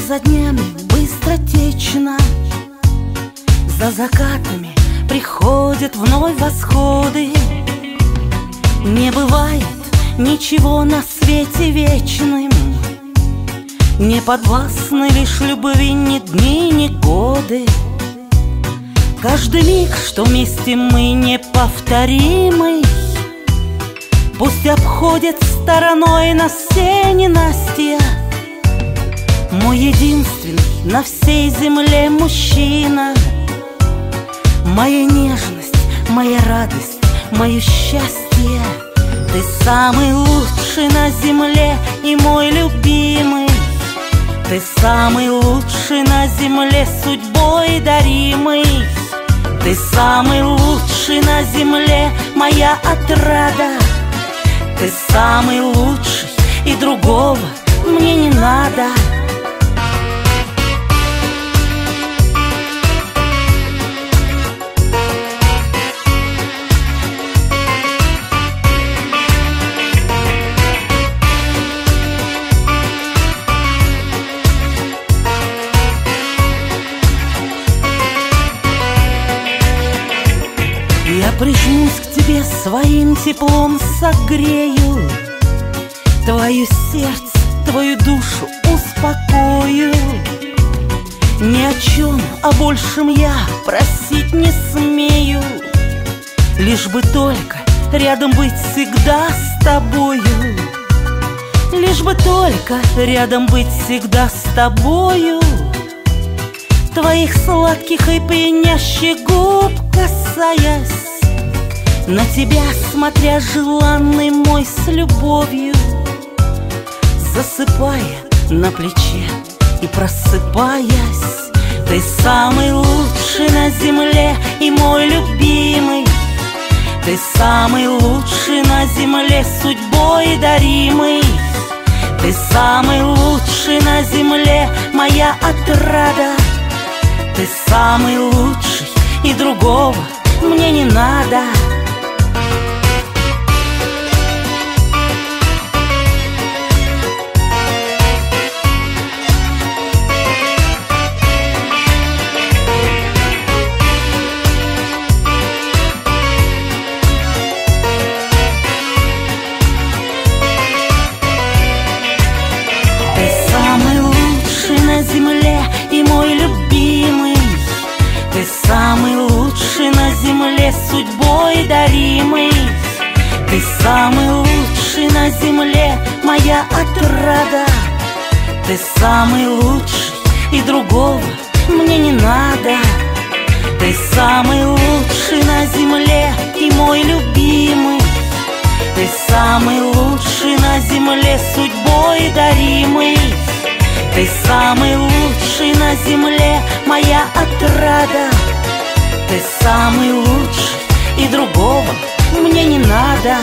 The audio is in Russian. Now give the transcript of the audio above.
за днями быстротечно, за закатами приходят вновь восходы. Не бывает ничего на свете вечным, не подвластны лишь любви ни дни, ни годы. Каждый миг, что вместе мы, неповторимый, пусть обходит стороной нас все ненастья. Мой единственный на всей земле мужчина, моя нежность, моя радость, мое счастье. Ты самый лучший на земле и мой любимый. Ты самый лучший на земле, судьбой даримый. Ты самый лучший на земле, моя отрада. Ты самый лучший, и другого мне не надо. Я прижмусь к тебе, своим теплом согрею, твое сердце, твою душу успокою. Ни о чем, о большем я просить не смею, лишь бы только рядом быть всегда с тобою. Лишь бы только рядом быть всегда с тобою. Твоих сладких и пьянящих губ касаясь, на тебя смотря, желанный мой, с любовью, засыпая на плече и просыпаясь. Ты самый лучший на земле и мой любимый. Ты самый лучший на земле, судьбой даримый. Ты самый лучший на земле, моя отрада. Ты самый лучший, и другого мне не надо. Ты самый лучший на земле и мой любимый. Ты самый лучший на земле, судьбой даримый. Ты самый лучший на земле, моя отрада. Ты самый лучший, и другого мне не надо. Ты самый лучший на земле и мой любимый. Ты самый лучший на земле, судьбой даримый. Ты самый лучший на земле, моя отрада. Ты самый лучший, и другого мне не надо.